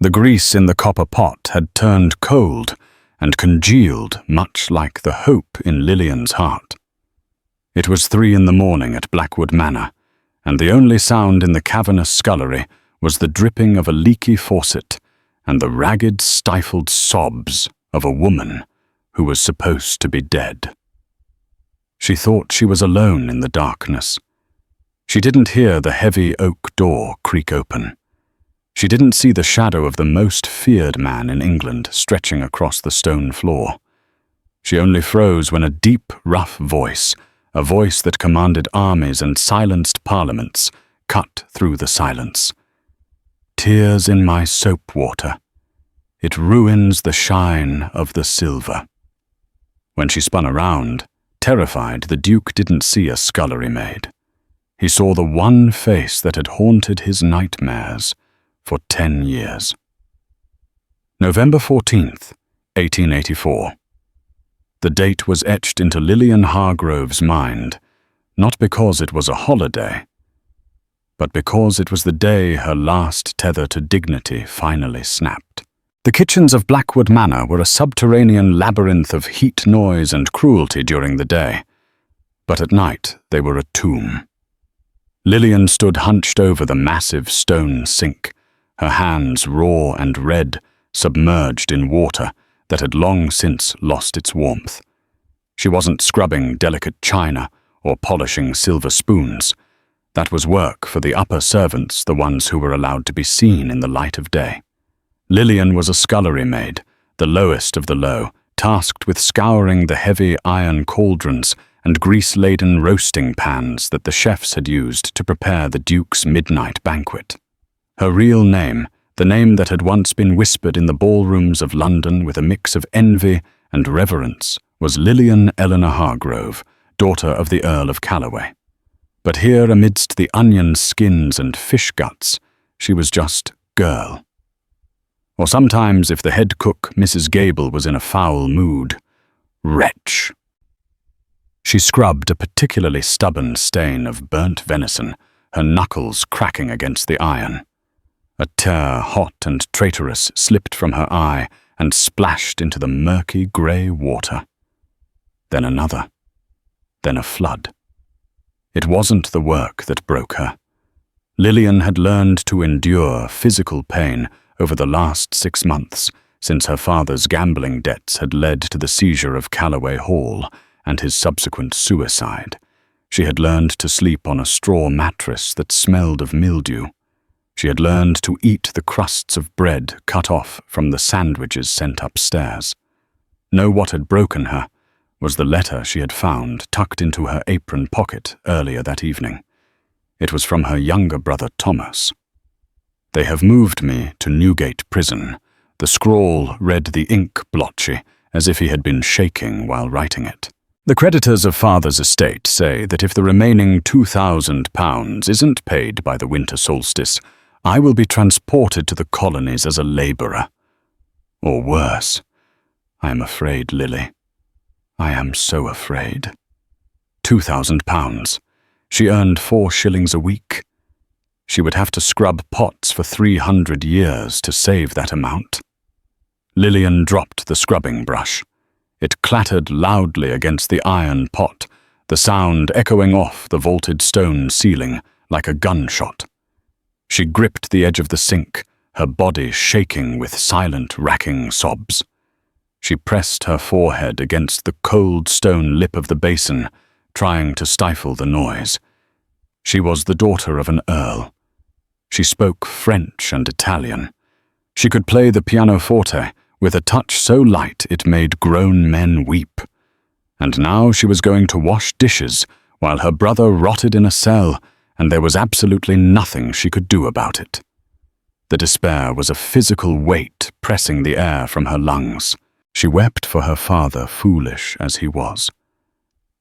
The grease in the copper pot had turned cold and congealed, much like the hope in Lillian's heart. It was 3 a.m. at Blackwood Manor, and the only sound in the cavernous scullery was the dripping of a leaky faucet and the ragged, stifled sobs of a woman who was supposed to be dead. She thought she was alone in the darkness. She didn't hear the heavy oak door creak open. She didn't see the shadow of the most feared man in England stretching across the stone floor. She only froze when a deep, rough voice, a voice that commanded armies and silenced parliaments, cut through the silence. "Tears in my soap water. It ruins the shine of the silver." When she spun around, terrified, the Duke didn't see a scullery maid. He saw the one face that had haunted his nightmares for 10 years. November 14th, 1884. The date was etched into Lillian Hargrove's mind, not because it was a holiday, but because it was the day her last tether to dignity finally snapped. The kitchens of Blackwood Manor were a subterranean labyrinth of heat, noise, and cruelty during the day, but at night they were a tomb. Lillian stood hunched over the massive stone sink, her hands raw and red, submerged in water that had long since lost its warmth. She wasn't scrubbing delicate china or polishing silver spoons. That was work for the upper servants, the ones who were allowed to be seen in the light of day. Lillian was a scullery maid, the lowest of the low, tasked with scouring the heavy iron cauldrons and grease-laden roasting pans that the chefs had used to prepare the Duke's midnight banquet. Her real name, the name that had once been whispered in the ballrooms of London with a mix of envy and reverence, was Lillian Eleanor Hargrove, daughter of the Earl of Callaway. But here, amidst the onion skins and fish guts, she was just girl. Or sometimes, if the head cook, Mrs. Gable, was in a foul mood, wretch. She scrubbed a particularly stubborn stain of burnt venison, her knuckles cracking against the iron. A tear, hot and traitorous, slipped from her eye and splashed into the murky grey water. Then another. Then a flood. It wasn't the work that broke her. Lillian had learned to endure physical pain over the last 6 months, since her father's gambling debts had led to the seizure of Callaway Hall and his subsequent suicide. She had learned to sleep on a straw mattress that smelled of mildew. She had learned to eat the crusts of bread cut off from the sandwiches sent upstairs. No, what had broken her was the letter she had found tucked into her apron pocket earlier that evening. It was from her younger brother Thomas. "They have moved me to Newgate Prison." The scrawl read the ink blotchy, as if he had been shaking while writing it. "The creditors of father's estate say that if the remaining £2,000 isn't paid by the winter solstice, I will be transported to the colonies as a labourer. Or worse. I am afraid, Lily. I am so afraid. £2,000. She earned 4 shillings a week. She would have to scrub pots for 300 years to save that amount." Lillian dropped the scrubbing brush. It clattered loudly against the iron pot, the sound echoing off the vaulted stone ceiling like a gunshot. She gripped the edge of the sink, her body shaking with silent, racking sobs. She pressed her forehead against the cold stone lip of the basin, trying to stifle the noise. She was the daughter of an earl. She spoke French and Italian. She could play the pianoforte with a touch so light it made grown men weep. And now she was going to wash dishes while her brother rotted in a cell, and there was absolutely nothing she could do about it. The despair was a physical weight pressing the air from her lungs. She wept for her father, foolish as he was.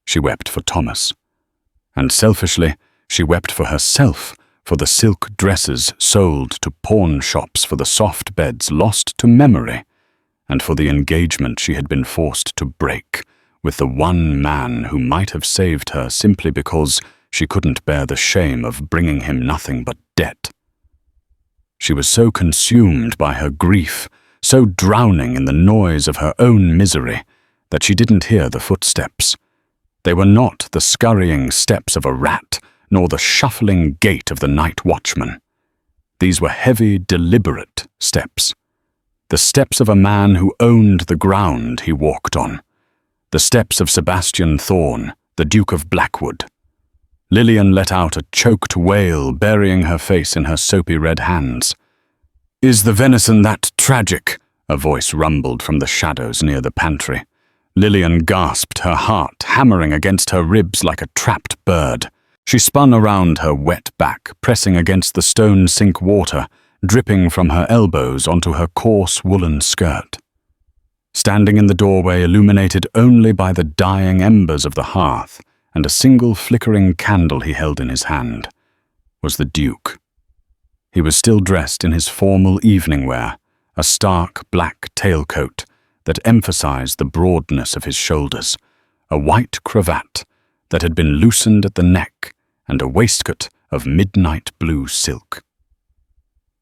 She wept for Thomas. And selfishly, she wept for herself, for the silk dresses sold to pawn shops, for the soft beds lost to memory, and for the engagement she had been forced to break with the one man who might have saved her simply because she couldn't bear the shame of bringing him nothing but debt. She was so consumed by her grief, so drowning in the noise of her own misery, that she didn't hear the footsteps. They were not the scurrying steps of a rat, nor the shuffling gait of the night watchman. These were heavy, deliberate steps. The steps of a man who owned the ground he walked on. The steps of Sebastian Thorne, the Duke of Blackwood. Lillian let out a choked wail, burying her face in her soapy red hands. "Is the venison that tragic?" a voice rumbled from the shadows near the pantry. Lillian gasped, her heart hammering against her ribs like a trapped bird. She spun around her wet back, pressing against the stone sink water, dripping from her elbows onto her coarse woolen skirt. Standing in the doorway, illuminated only by the dying embers of the hearth and a single flickering candle he held in his hand, was the Duke. He was still dressed in his formal evening wear, a stark black tailcoat that emphasized the broadness of his shoulders, a white cravat that had been loosened at the neck, and a waistcoat of midnight blue silk.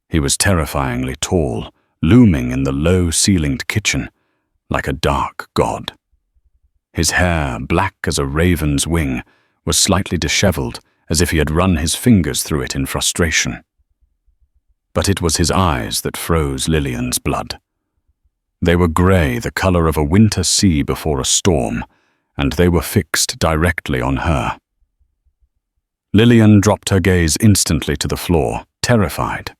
He was terrifyingly tall, looming in the low-ceilinged kitchen, like a dark god. His hair, black as a raven's wing, was slightly disheveled, as if he had run his fingers through it in frustration. But it was his eyes that froze Lillian's blood. They were grey, the colour of a winter sea before a storm, and they were fixed directly on her. Lillian dropped her gaze instantly to the floor, terrified.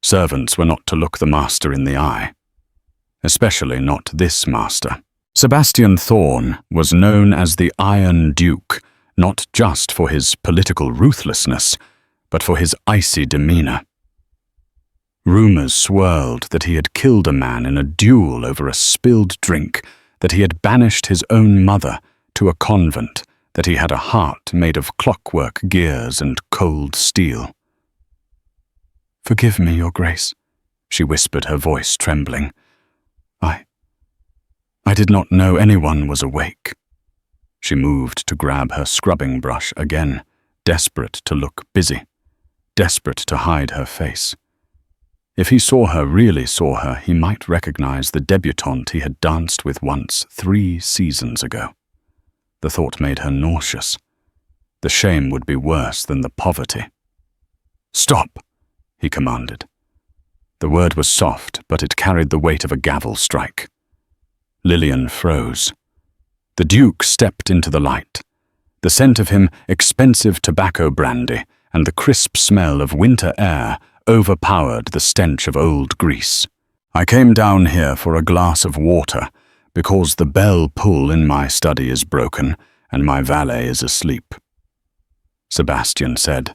Servants were not to look the master in the eye. Especially not this master. Sebastian Thorne was known as the Iron Duke, not just for his political ruthlessness, but for his icy demeanour. Rumours swirled that he had killed a man in a duel over a spilled drink, that he had banished his own mother to a convent, that he had a heart made of clockwork gears and cold steel. "Forgive me, Your Grace," she whispered, her voice trembling. I did not know anyone was awake." She moved to grab her scrubbing brush again, desperate to look busy, desperate to hide her face. If he really saw her, he might recognize the debutante he had danced with once 3 seasons ago. The thought made her nauseous. The shame would be worse than the poverty. "Stop," he commanded. The word was soft, but it carried the weight of a gavel strike. Lillian froze. The Duke stepped into the light. The scent of him, expensive tobacco brandy, and the crisp smell of winter air overpowered the stench of old grease. "I came down here for a glass of water, because the bell pull in my study is broken, and my valet is asleep," Sebastian said,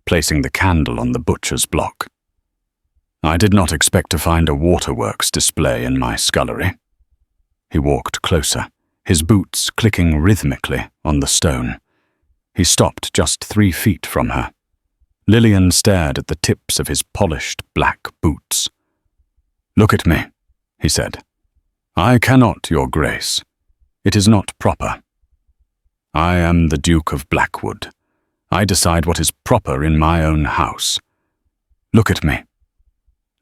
placing the candle on the butcher's block. "I did not expect to find a waterworks display in my scullery." He walked closer, his boots clicking rhythmically on the stone. He stopped just 3 feet from her. Lillian stared at the tips of his polished black boots. "Look at me," he said. "I cannot, Your Grace. It is not proper. I am the Duke of Blackwood. I decide what is proper in my own house. Look at me."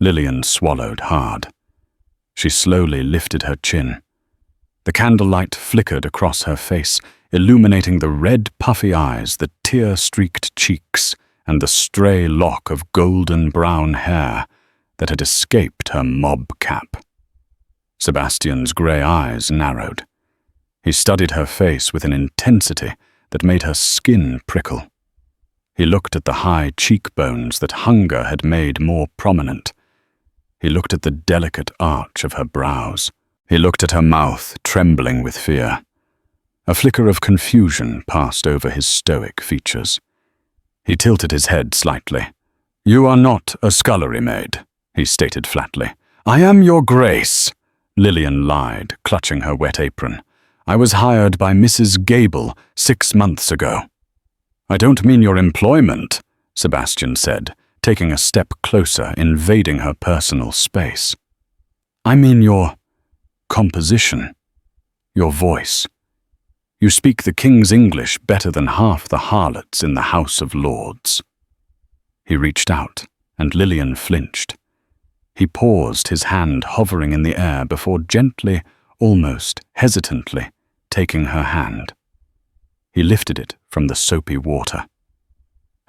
Lillian swallowed hard. She slowly lifted her chin. The candlelight flickered across her face, illuminating the red, puffy eyes, the tear-streaked cheeks, and the stray lock of golden-brown hair that had escaped her mob cap. Sebastian's grey eyes narrowed. He studied her face with an intensity that made her skin prickle. He looked at the high cheekbones that hunger had made more prominent. He looked at the delicate arch of her brows. He looked at her mouth, trembling with fear. A flicker of confusion passed over his stoic features. He tilted his head slightly. "You are not a scullery maid," he stated flatly. "I am Your Grace," Lillian lied, clutching her wet apron. "I was hired by Mrs. Gable 6 months ago." "I don't mean your employment," Sebastian said, taking a step closer, invading her personal space. "I mean your composition, your voice. You speak the King's English better than half the harlots in the House of Lords." He reached out and Lillian flinched. He paused, his hand hovering in the air before gently, almost hesitantly, taking her hand. He lifted it from the soapy water.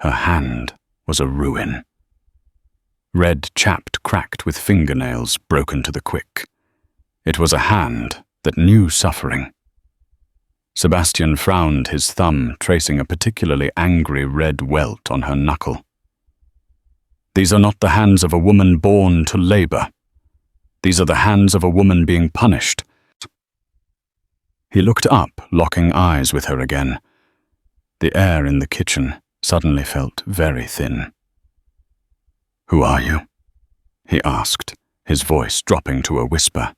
Her hand was a ruin. Red, chapped, cracked with fingernails broken to the quick. It was a hand that knew suffering. Sebastian frowned, his thumb tracing a particularly angry red welt on her knuckle. These are not the hands of a woman born to labor. These are the hands of a woman being punished. He looked up, locking eyes with her again. The air in the kitchen suddenly felt very thin. "Who are you?" he asked, his voice dropping to a whisper.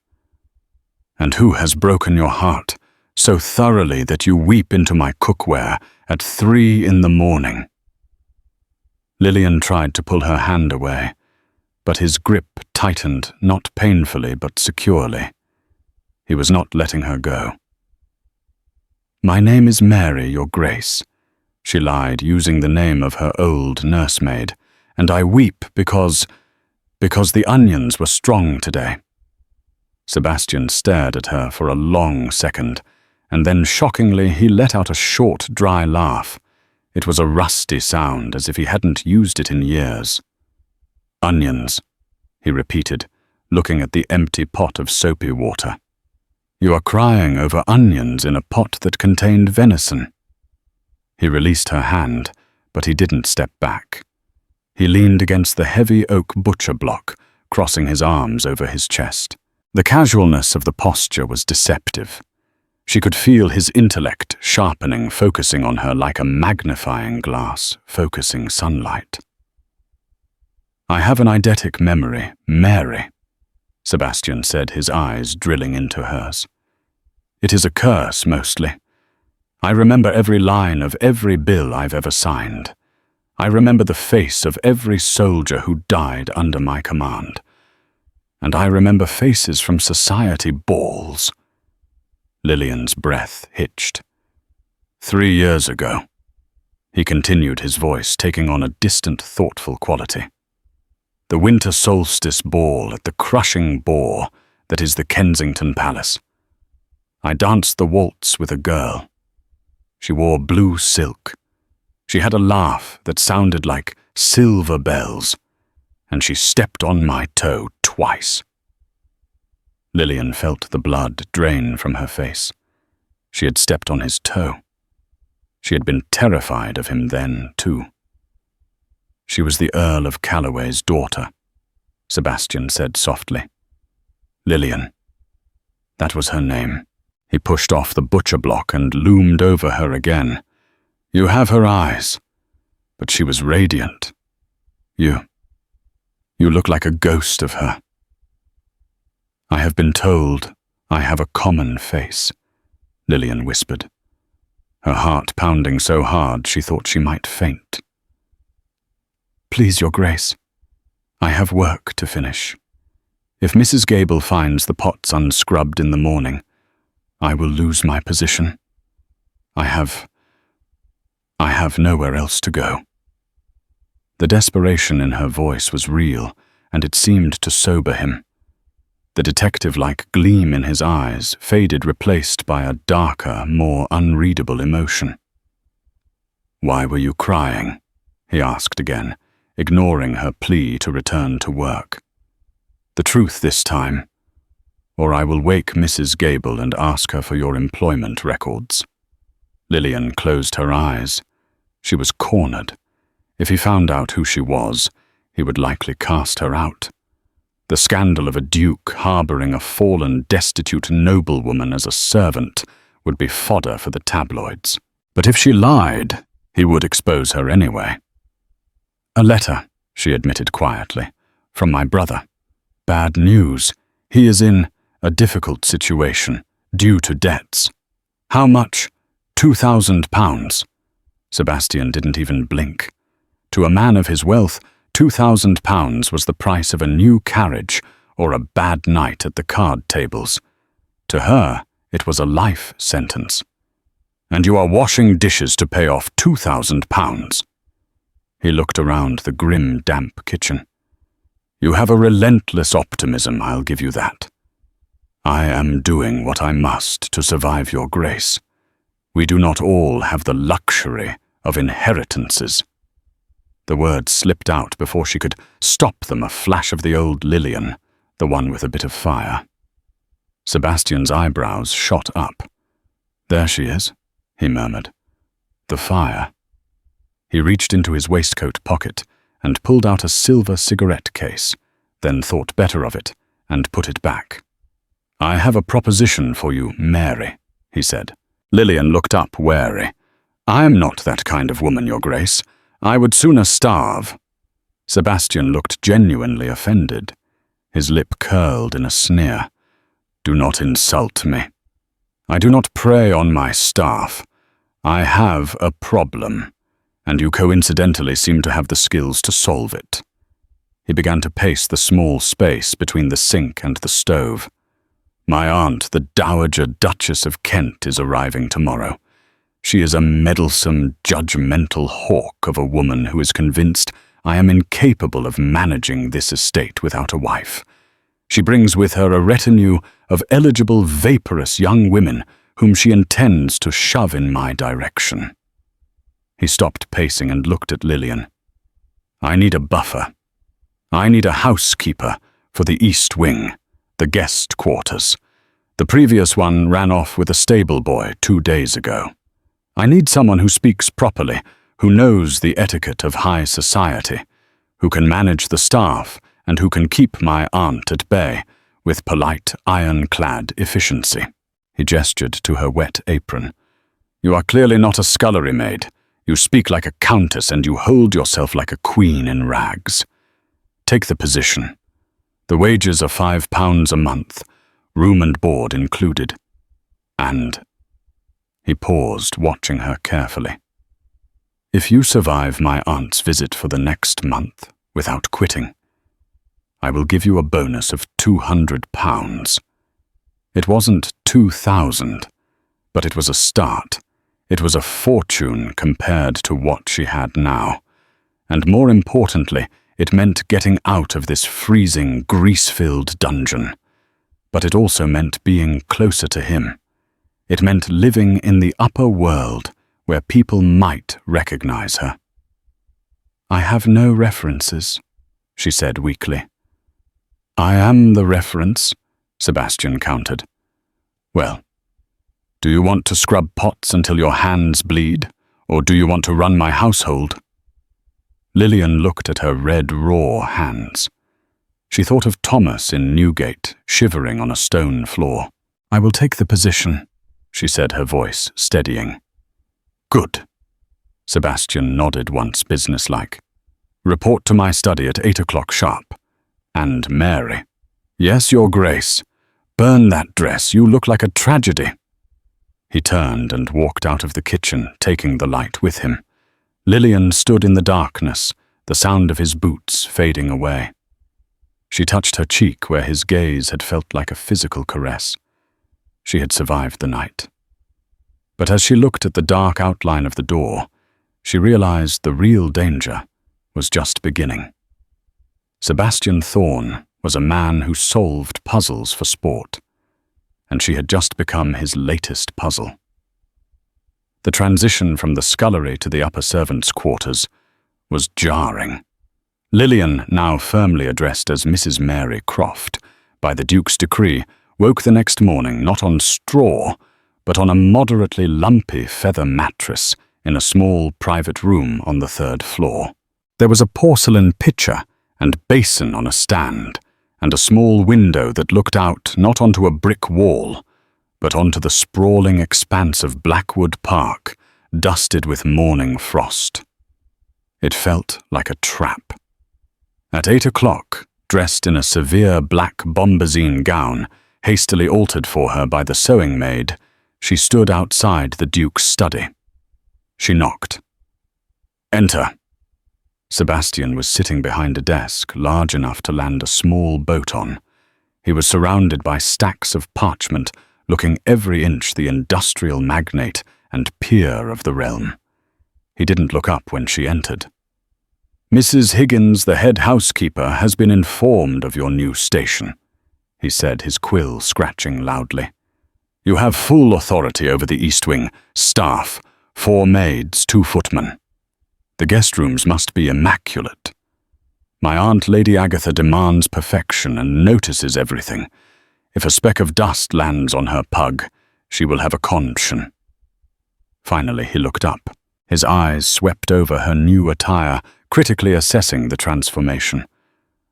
"And who has broken your heart so thoroughly that you weep into my cookware at 3 a.m? Lillian tried to pull her hand away, but his grip tightened not painfully but securely. He was not letting her go. "My name is Mary, Your Grace," she lied, using the name of her old nursemaid, "and I weep because the onions were strong today." Sebastian stared at her for a long second, and then shockingly he let out a short, dry laugh. It was a rusty sound, as if he hadn't used it in years. "Onions," he repeated, looking at the empty pot of soapy water. "You are crying over onions in a pot that contained venison." He released her hand, but he didn't step back. He leaned against the heavy oak butcher block, crossing his arms over his chest. The casualness of the posture was deceptive. She could feel his intellect sharpening, focusing on her like a magnifying glass, focusing sunlight. "I have an eidetic memory, Mary," Sebastian said, his eyes drilling into hers. "It is a curse, mostly. I remember every line of every bill I've ever signed. I remember the face of every soldier who died under my command. And I remember faces from society balls." Lillian's breath hitched. 3 years ago," he continued, his voice taking on a distant, thoughtful quality. "The winter solstice ball at the crushing bore that is the Kensington Palace. I danced the waltz with a girl. She wore blue silk. She had a laugh that sounded like silver bells, and she stepped on my toe twice." Lillian felt the blood drain from her face. She had stepped on his toe. She had been terrified of him then, too. "She was the Earl of Calloway's daughter," Sebastian said softly. "Lillian. That was her name." He pushed off the butcher block and loomed over her again. "You have her eyes, but she was radiant. You look like a ghost of her." "I have been told I have a common face," Lillian whispered, her heart pounding so hard she thought she might faint. "Please, Your Grace, I have work to finish. If Mrs. Gable finds the pots unscrubbed in the morning, I will lose my position. I have nowhere else to go." The desperation in her voice was real, and it seemed to sober him. The detective-like gleam in his eyes faded, replaced by a darker, more unreadable emotion. "Why were you crying?" he asked again, ignoring her plea to return to work. "The truth this time, or I will wake Mrs. Gable and ask her for your employment records." Lillian closed her eyes. She was cornered. If he found out who she was, he would likely cast her out. The scandal of a duke harboring a fallen, destitute noblewoman as a servant would be fodder for the tabloids. But if she lied, he would expose her anyway. "A letter," she admitted quietly, "from my brother. Bad news. He is in a difficult situation, due to debts." "How much?" £2,000. Sebastian didn't even blink. To a man of his wealth, £2,000 was the price of a new carriage or a bad night at the card tables. To her, it was a life sentence. "And you are washing dishes to pay off £2,000. He looked around the grim, damp kitchen. "You have a relentless optimism, I'll give you that. I am doing what I must to survive your grace. We do not all have the luxury of inheritances." The words slipped out before she could stop them, a flash of the old Lillian, the one with a bit of fire. Sebastian's eyebrows shot up. "There she is," he murmured. "The fire." He reached into his waistcoat pocket and pulled out a silver cigarette case, then thought better of it and put it back. "I have a proposition for you, Mary," he said. Lillian looked up wary. "I am not that kind of woman, Your Grace. I would sooner starve." Sebastian looked genuinely offended. His lip curled in a sneer. "Do not insult me. I do not prey on my staff. I have a problem, and you coincidentally seem to have the skills to solve it." He began to pace the small space between the sink and the stove. "My aunt, the Dowager Duchess of Kent, is arriving tomorrow. She is a meddlesome, judgmental hawk of a woman who is convinced I am incapable of managing this estate without a wife. She brings with her a retinue of eligible, vaporous young women whom she intends to shove in my direction." He stopped pacing and looked at Lillian. "I need a buffer. I need a housekeeper for the East Wing, the guest quarters. The previous one ran off with a stable boy 2 days ago. I need someone who speaks properly, who knows the etiquette of high society, who can manage the staff, and who can keep my aunt at bay with polite, ironclad efficiency." He gestured to her wet apron. "You are clearly not a scullery maid. You speak like a countess and you hold yourself like a queen in rags. Take the position. The wages are £5 a month, room and board included. And—" He paused, watching her carefully. "If you survive my aunt's visit for the next month without quitting, I will give you a bonus of £200. It wasn't 2,000, but it was a start. It was a fortune compared to what she had now. And more importantly, it meant getting out of this freezing, grease-filled dungeon. But it also meant being closer to him. It meant living in the upper world where people might recognize her." "I have no references," she said weakly. "I am the reference," Sebastian countered. "Well, do you want to scrub pots until your hands bleed, or do you want to run my household?" Lillian looked at her red, raw hands. She thought of Thomas in Newgate, shivering on a stone floor. "I will take the position," she said, her voice steadying. "Good." Sebastian nodded once businesslike. "Report to my study at 8 o'clock sharp. And Mary." "Yes, Your Grace. Burn that dress. You look like a tragedy." He turned and walked out of the kitchen, taking the light with him. Lillian stood in the darkness, the sound of his boots fading away. She touched her cheek where his gaze had felt like a physical caress. She had survived the night. But as she looked at the dark outline of the door, she realized the real danger was just beginning. Sebastian Thorne was a man who solved puzzles for sport, and she had just become his latest puzzle. The transition from the scullery to the upper servants' quarters was jarring. Lillian, now firmly addressed as Mrs. Mary Croft, by the Duke's decree, woke the next morning not on straw, but on a moderately lumpy feather mattress in a small private room on the 3rd floor. There was a porcelain pitcher and basin on a stand, and a small window that looked out not onto a brick wall, but onto the sprawling expanse of Blackwood Park, dusted with morning frost. It felt like a trap. At 8 o'clock, dressed in a severe black bombazine gown, hastily altered for her by the sewing maid, she stood outside the Duke's study. She knocked. "Enter." Sebastian was sitting behind a desk large enough to land a small boat on. He was surrounded by stacks of parchment, looking every inch the industrial magnate and peer of the realm. He didn't look up when she entered. Mrs. Higgins, the head housekeeper, has been informed of your new station, he said, his quill scratching loudly. You have full authority over the East Wing, staff, 4 maids, 2 footmen. The guest rooms must be immaculate. My aunt Lady Agatha demands perfection and notices everything. If a speck of dust lands on her pug, she will have a conscience. Finally he looked up. His eyes swept over her new attire, critically assessing the transformation.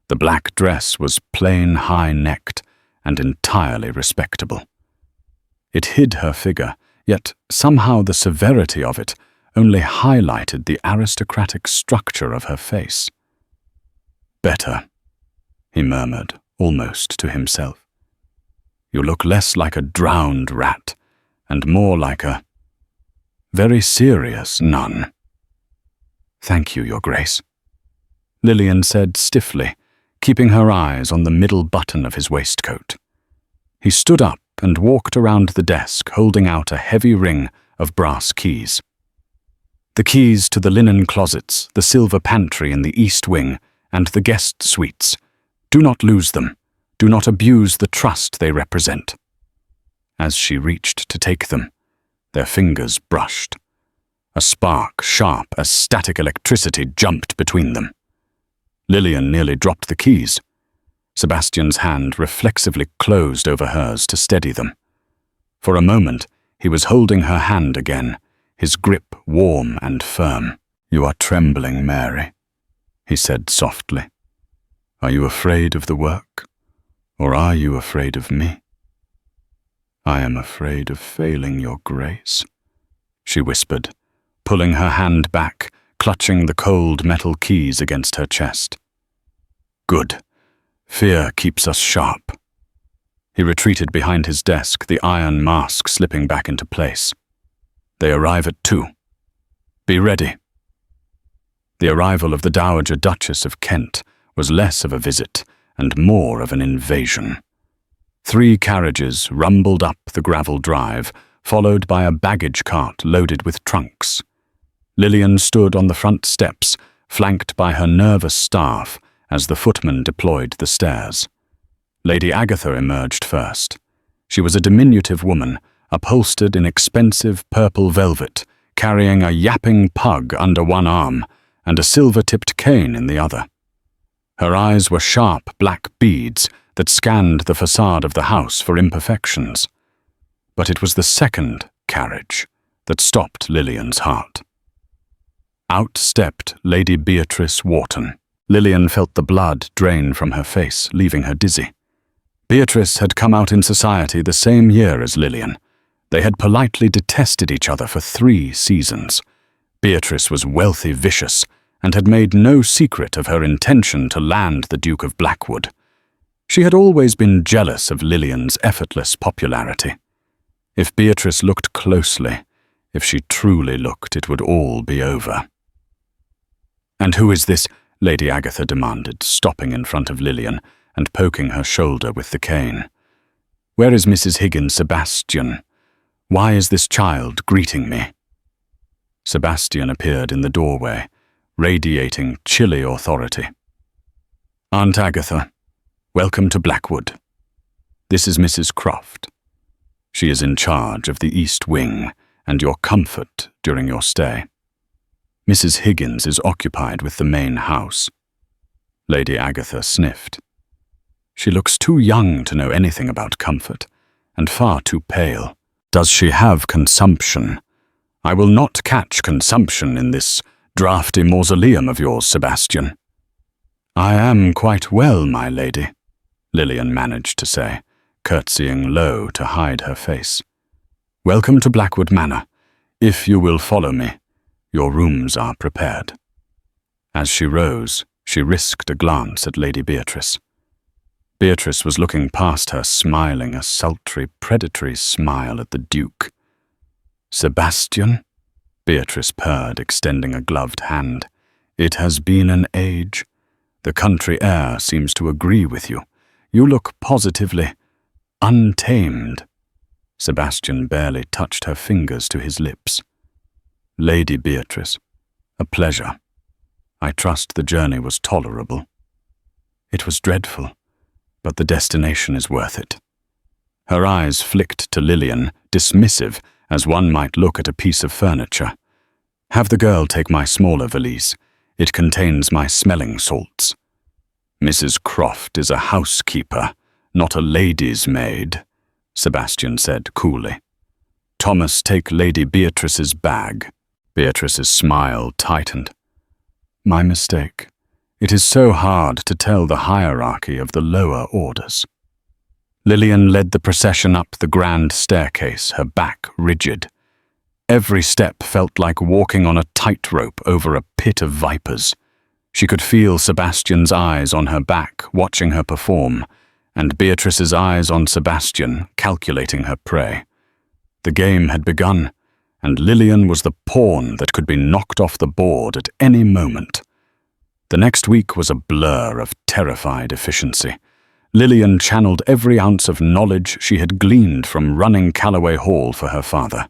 The black dress was plain high-necked and entirely respectable. It hid her figure, yet somehow the severity of it only highlighted the aristocratic structure of her face. Better, he murmured, almost to himself. You look less like a drowned rat, and more like a very serious nun. Thank you, Your Grace, Lillian said stiffly, keeping her eyes on the middle button of his waistcoat. He stood up and walked around the desk, holding out a heavy ring of brass keys. The keys to the linen closets, the silver pantry in the East Wing, and the guest suites. Do not lose them. Do not abuse the trust they represent. As she reached to take them, their fingers brushed. A spark, sharp as static electricity, jumped between them. Lillian nearly dropped the keys. Sebastian's hand reflexively closed over hers to steady them. For a moment, he was holding her hand again, his grip warm and firm. You are trembling, Mary, he said softly. Are you afraid of the work, or are you afraid of me? I am afraid of failing your grace, she whispered, pulling her hand back, clutching the cold metal keys against her chest. Good. Fear keeps us sharp. He retreated behind his desk, the iron mask slipping back into place. They arrive at 2. Be ready. The arrival of the Dowager Duchess of Kent was less of a visit and more of an invasion. 3 carriages rumbled up the gravel drive, followed by a baggage cart loaded with trunks. Lillian stood on the front steps, flanked by her nervous staff as the footman deployed the stairs. Lady Agatha emerged first. She was a diminutive woman, upholstered in expensive purple velvet, carrying a yapping pug under one arm and a silver-tipped cane in the other. Her eyes were sharp black beads that scanned the facade of the house for imperfections. But it was the second carriage that stopped Lillian's heart. Out stepped Lady Beatrice Wharton. Lillian felt the blood drain from her face, leaving her dizzy. Beatrice had come out in society the same year as Lillian. They had politely detested each other for 3 seasons. Beatrice was wealthy, vicious, and had made no secret of her intention to land the Duke of Blackwood. She had always been jealous of Lillian's effortless popularity. If Beatrice looked closely, if she truly looked, it would all be over. And who is this? Lady Agatha demanded, stopping in front of Lillian and poking her shoulder with the cane. Where is Mrs. Higgins Sebastian? Why is this child greeting me? Sebastian appeared in the doorway, radiating chilly authority. Aunt Agatha, welcome to Blackwood. This is Mrs. Croft. She is in charge of the East Wing and your comfort during your stay. Mrs. Higgins is occupied with the main house. Lady Agatha sniffed. She looks too young to know anything about comfort, and far too pale. Does she have consumption? I will not catch consumption in this draughty mausoleum of yours, Sebastian. I am quite well, my lady, Lillian managed to say, curtsying low to hide her face. Welcome to Blackwood Manor. If you will follow me, your rooms are prepared. As she rose, she risked a glance at Lady Beatrice. Beatrice was looking past her, smiling a sultry, predatory smile at the Duke. Sebastian? Beatrice purred, extending a gloved hand. It has been an age. The country air seems to agree with you. You look positively untamed. Sebastian barely touched her fingers to his lips. Lady Beatrice, a pleasure. I trust the journey was tolerable. It was dreadful, but the destination is worth it. Her eyes flicked to Lillian, dismissive, as one might look at a piece of furniture. Have the girl take my smaller valise. It contains my smelling salts. Mrs. Croft is a housekeeper, not a lady's maid, Sebastian said coolly. Thomas, take Lady Beatrice's bag. Beatrice's smile tightened. My mistake. It is so hard to tell the hierarchy of the lower orders. Lillian led the procession up the grand staircase, her back rigid. Every step felt like walking on a tightrope over a pit of vipers. She could feel Sebastian's eyes on her back, watching her perform, and Beatrice's eyes on Sebastian, calculating her prey. The game had begun, and Lillian was the pawn that could be knocked off the board at any moment. The next week was a blur of terrified efficiency. Lillian channeled every ounce of knowledge she had gleaned from running Calloway Hall for her father.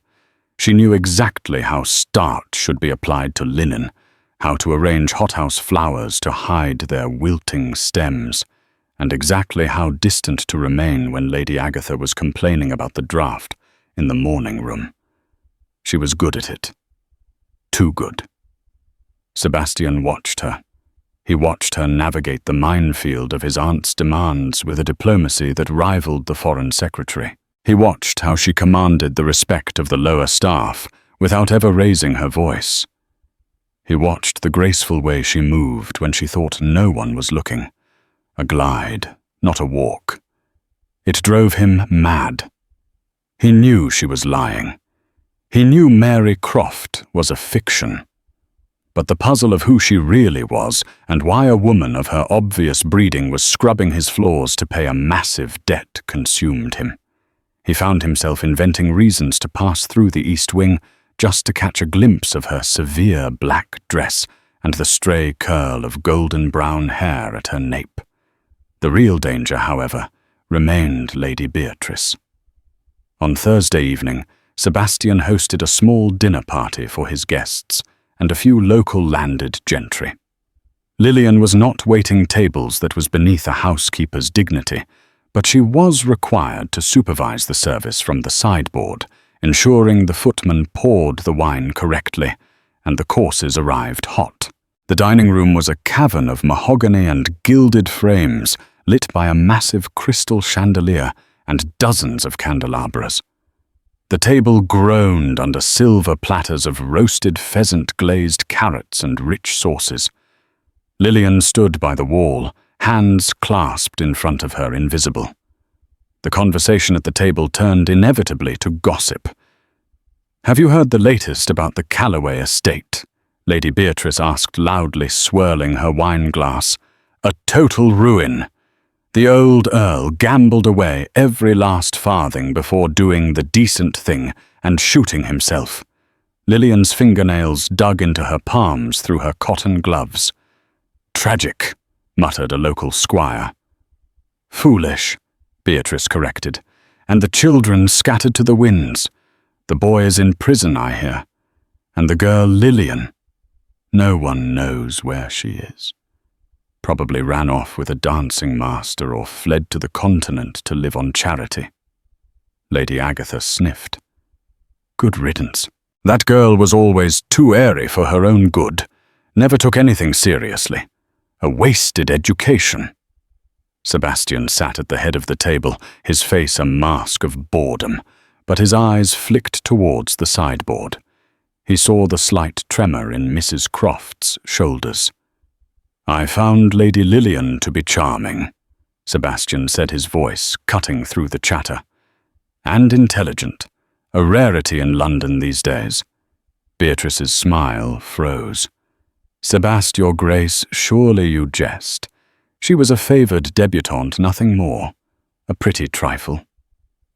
She knew exactly how starch should be applied to linen, how to arrange hothouse flowers to hide their wilting stems, and exactly how distant to remain when Lady Agatha was complaining about the draught in the morning room. She was good at it. Too good. Sebastian watched her. He watched her navigate the minefield of his aunt's demands with a diplomacy that rivaled the Foreign Secretary. He watched how she commanded the respect of the lower staff without ever raising her voice. He watched the graceful way she moved when she thought no one was looking. A glide, not a walk. It drove him mad. He knew she was lying. He knew Mary Croft was a fiction. But the puzzle of who she really was and why a woman of her obvious breeding was scrubbing his floors to pay a massive debt consumed him. He found himself inventing reasons to pass through the East Wing just to catch a glimpse of her severe black dress and the stray curl of golden brown hair at her nape. The real danger, however, remained Lady Beatrice. On Thursday evening, Sebastian hosted a small dinner party for his guests and a few local landed gentry. Lillian was not waiting tables that was beneath a housekeeper's dignity, but she was required to supervise the service from the sideboard, ensuring the footman poured the wine correctly and the courses arrived hot. The dining room was a cavern of mahogany and gilded frames lit by a massive crystal chandelier and dozens of candelabras. The table groaned under silver platters of roasted pheasant glazed carrots and rich sauces. Lillian stood by the wall, hands clasped in front of her, invisible. The conversation at the table turned inevitably to gossip. Have you heard the latest about the Calloway estate? Lady Beatrice asked loudly, swirling her wine glass. A total ruin. The old Earl gambled away every last farthing before doing the decent thing and shooting himself. Lillian's fingernails dug into her palms through her cotton gloves. Tragic, muttered a local squire. Foolish, Beatrice corrected, and the children scattered to the winds. The boy is in prison, I hear, and the girl Lillian. No one knows where she is. Probably ran off with a dancing master or fled to the continent to live on charity. Lady Agatha sniffed. Good riddance. That girl was always too airy for her own good, never took anything seriously. A wasted education. Sebastian sat at the head of the table, his face a mask of boredom, but his eyes flicked towards the sideboard. He saw the slight tremor in Mrs. Croft's shoulders. I found Lady Lillian to be charming, Sebastian said, his voice cutting through the chatter. And intelligent, a rarity in London these days. Beatrice's smile froze. Sebast, your grace, surely you jest. She was a favoured debutante, nothing more. A pretty trifle.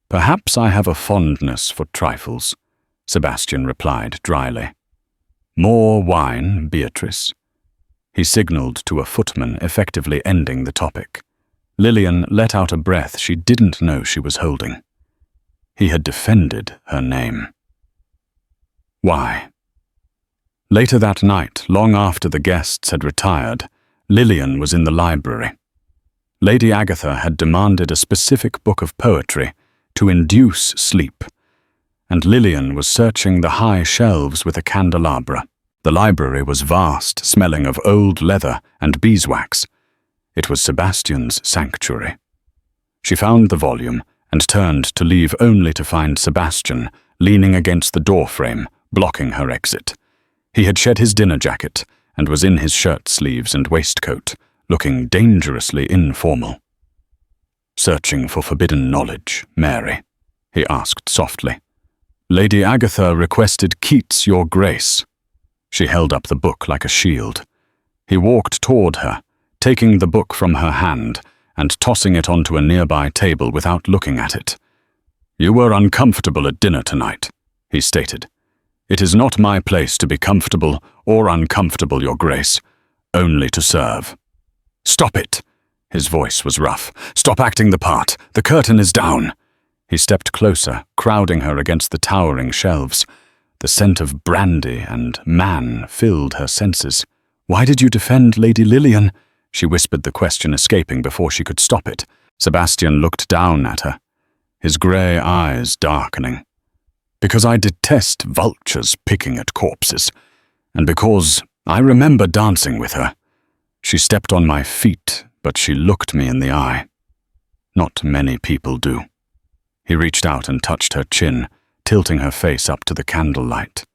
Perhaps I have a fondness for trifles, Sebastian replied dryly. More wine, Beatrice. He signalled to a footman, effectively ending the topic. Lillian let out a breath she didn't know she was holding. He had defended her name. Why? Later that night, long after the guests had retired, Lillian was in the library. Lady Agatha had demanded a specific book of poetry to induce sleep, and Lillian was searching the high shelves with a candelabra. The library was vast, smelling of old leather and beeswax. It was Sebastian's sanctuary. She found the volume and turned to leave only to find Sebastian leaning against the doorframe, blocking her exit. He had shed his dinner jacket and was in his shirt sleeves and waistcoat, looking dangerously informal. "Searching for forbidden knowledge, Mary?" he asked softly. "Lady Agatha requested Keats your grace." She held up the book like a shield. He walked toward her, taking the book from her hand and tossing it onto a nearby table without looking at it. "You were uncomfortable at dinner tonight," he stated. "It is not my place to be comfortable or uncomfortable, Your Grace, only to serve." "Stop it!" His voice was rough. "Stop acting the part. The curtain is down." He stepped closer, crowding her against the towering shelves. The scent of brandy and man filled her senses. "Why did you defend Lady Lillian?" She whispered the question, escaping before she could stop it. Sebastian looked down at her, his grey eyes darkening. "Because I detest vultures picking at corpses, and because I remember dancing with her. She stepped on my feet, but she looked me in the eye. Not many people do." He reached out and touched her chin, tilting her face up to the candlelight.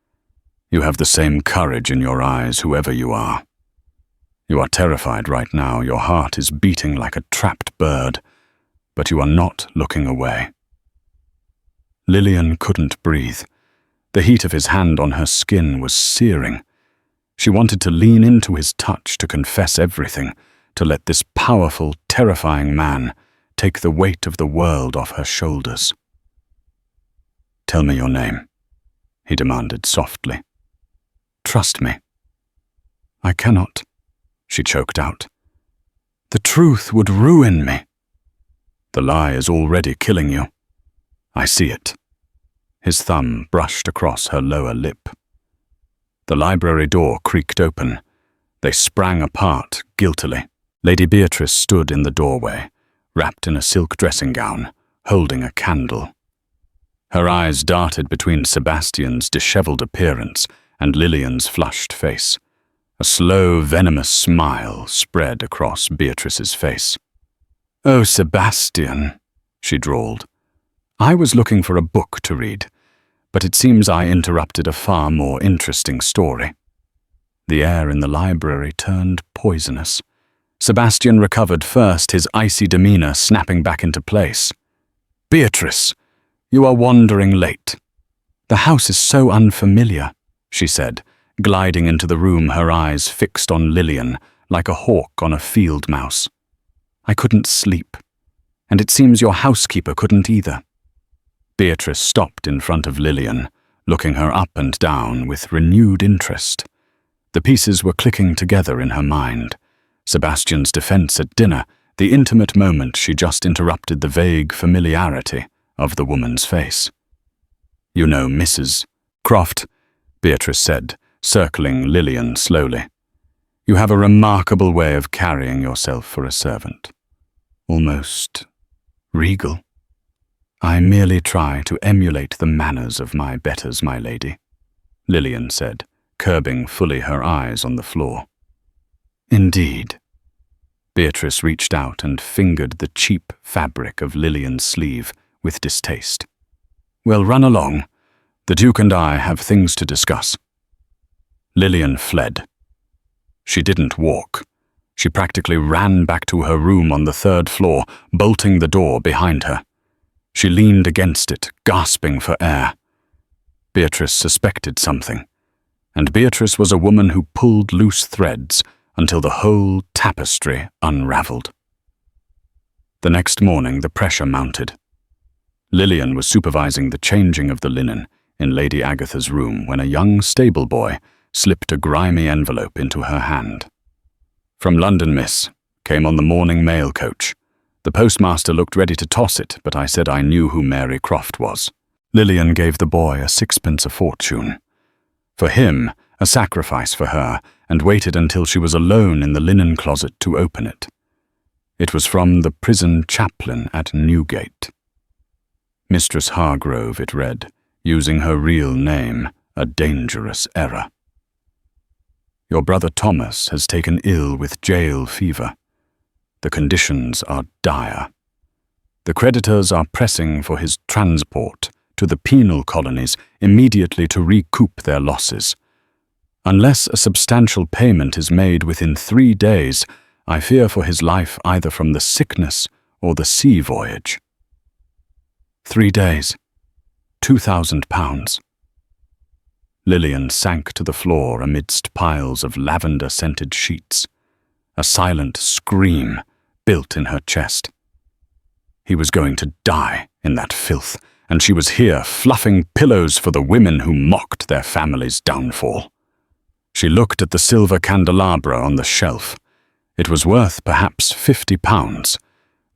"You have the same courage in your eyes, whoever you are. You are terrified right now. Your heart is beating like a trapped bird, but you are not looking away." Lillian couldn't breathe. The heat of his hand on her skin was searing. She wanted to lean into his touch, to confess everything, to let this powerful, terrifying man take the weight of the world off her shoulders. "Tell me your name," he demanded softly. "Trust me." "I cannot," she choked out. "The truth would ruin me." "The lie is already killing you. I see it." His thumb brushed across her lower lip. The library door creaked open. They sprang apart guiltily. Lady Beatrice stood in the doorway, wrapped in a silk dressing gown, holding a candle. Her eyes darted between Sebastian's dishevelled appearance and Lillian's flushed face. A slow, venomous smile spread across Beatrice's face. "Oh, Sebastian," she drawled. "I was looking for a book to read, but it seems I interrupted a far more interesting story." The air in the library turned poisonous. Sebastian recovered first, his icy demeanor snapping back into place. "Beatrice, you are wandering late." "The house is so unfamiliar," she said, gliding into the room, her eyes fixed on Lillian like a hawk on a field mouse. "I couldn't sleep, and it seems your housekeeper couldn't either." Beatrice stopped in front of Lillian, looking her up and down with renewed interest. The pieces were clicking together in her mind. Sebastian's defense at dinner, the intimate moment she just interrupted, the vague familiarity of the woman's face. "You know Mrs. Croft," Beatrice said, circling Lillian slowly. "You have a remarkable way of carrying yourself for a servant. Almost regal." "I merely try to emulate the manners of my betters, my lady," Lillian said, curbing fully her eyes on the floor. "Indeed." Beatrice reached out and fingered the cheap fabric of Lillian's sleeve with distaste. "Well, run along. The Duke and I have things to discuss." Lillian fled. She didn't walk. She practically ran back to her room on the 3rd floor, bolting the door behind her. She leaned against it, gasping for air. Beatrice suspected something, and Beatrice was a woman who pulled loose threads until the whole tapestry unraveled. The next morning, the pressure mounted. Lillian was supervising the changing of the linen in Lady Agatha's room when a young stable boy slipped a grimy envelope into her hand. "From London, miss. Came on the morning mail coach. The postmaster looked ready to toss it, but I said I knew who Mary Croft was." Lillian gave the boy a 6pence a fortune. For him, a sacrifice for her, and waited until she was alone in the linen closet to open it. It was from the prison chaplain at Newgate. Mistress Hargrove, it read, using her real name, a dangerous error. Your brother Thomas has taken ill with jail fever. The conditions are dire. The creditors are pressing for his transport to the penal colonies immediately to recoup their losses. Unless a substantial payment is made within 3 days, I fear for his life either from the sickness or the sea voyage. 3 days. £2,000. Lillian sank to the floor amidst piles of lavender-scented sheets. A silent scream built in her chest. He was going to die in that filth, and she was here fluffing pillows for the women who mocked their family's downfall. She looked at the silver candelabra on the shelf. It was worth perhaps £50.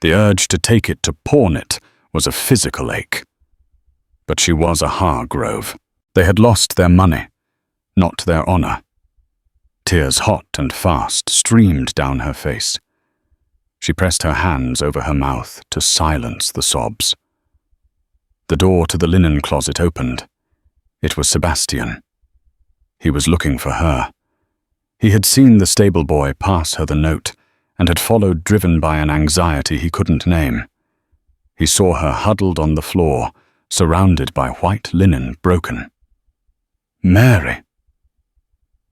The urge to take it to pawn it was a physical ache. But she was a Hargrove. They had lost their money, not their honor. Tears hot and fast streamed down her face. She pressed her hands over her mouth to silence the sobs. The door to the linen closet opened. It was Sebastian. He was looking for her. He had seen the stable boy pass her the note and had followed, driven by an anxiety he couldn't name. He saw her huddled on the floor, surrounded by white linen broken. Mary.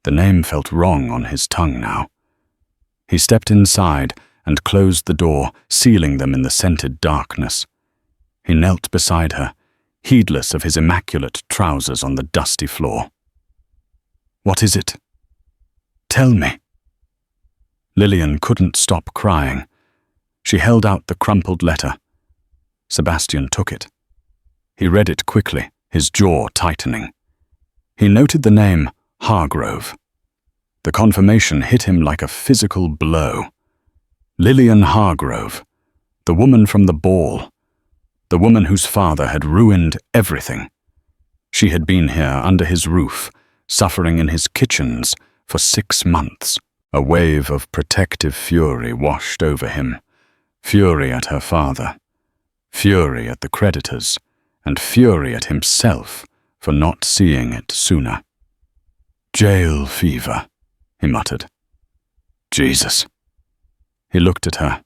The name felt wrong on his tongue now. He stepped inside and closed the door, sealing them in the scented darkness. He knelt beside her, heedless of his immaculate trousers on the dusty floor. What is it? Tell me. Lillian couldn't stop crying. She held out the crumpled letter. Sebastian took it. He read it quickly, his jaw tightening. He noted the name Hargrove. The confirmation hit him like a physical blow. Lillian Hargrove, the woman from the ball, the woman whose father had ruined everything. She had been here under his roof, suffering in his kitchens for 6 months. A wave of protective fury washed over him. Fury at her father, fury at the creditors, and fury at himself for not seeing it sooner. Jail fever, he muttered. Jesus. He looked at her.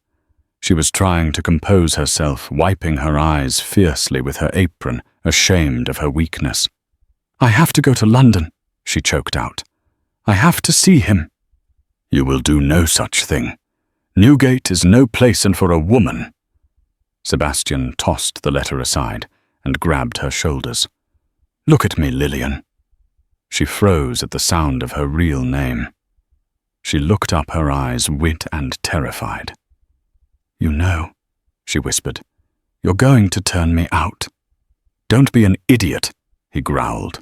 She was trying to compose herself, wiping her eyes fiercely with her apron, ashamed of her weakness. I have to go to London, she choked out. I have to see him. You will do no such thing. Newgate is no place and for a woman. Sebastian tossed the letter aside and grabbed her shoulders. Look at me, Lillian. She froze at the sound of her real name. She looked up, her eyes wet and terrified. You know, she whispered, you're going to turn me out. Don't be an idiot, he growled.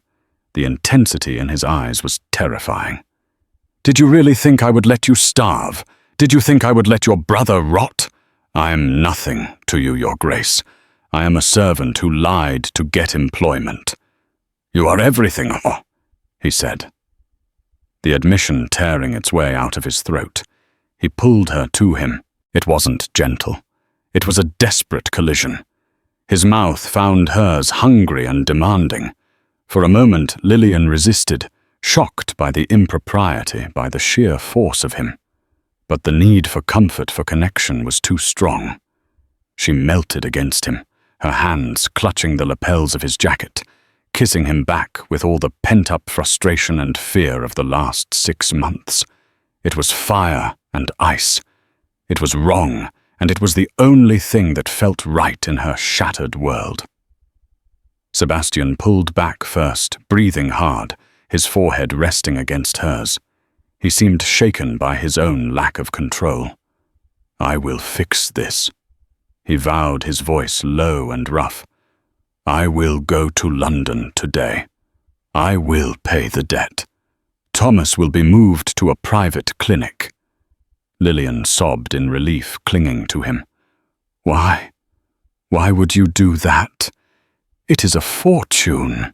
The intensity in his eyes was terrifying. Did you really think I would let you starve? Did you think I would let your brother rot? I am nothing to you, your grace. I am a servant who lied to get employment. You are everything, he said. The admission tearing its way out of his throat. He pulled her to him. It wasn't gentle. It was a desperate collision. His mouth found hers hungry and demanding. For a moment, Lillian resisted, shocked by the impropriety, by the sheer force of him. But the need for comfort, for connection, was too strong. She melted against him, her hands clutching the lapels of his jacket, kissing him back with all the pent-up frustration and fear of the last 6 months. It was fire and ice. It was wrong, and it was the only thing that felt right in her shattered world. Sebastian pulled back first, breathing hard, his forehead resting against hers. He seemed shaken by his own lack of control. I will fix this. He vowed, his voice low and rough. I will go to London today. I will pay the debt. Thomas will be moved to a private clinic. Lillian sobbed in relief, clinging to him. Why? Why would you do that? It is a fortune.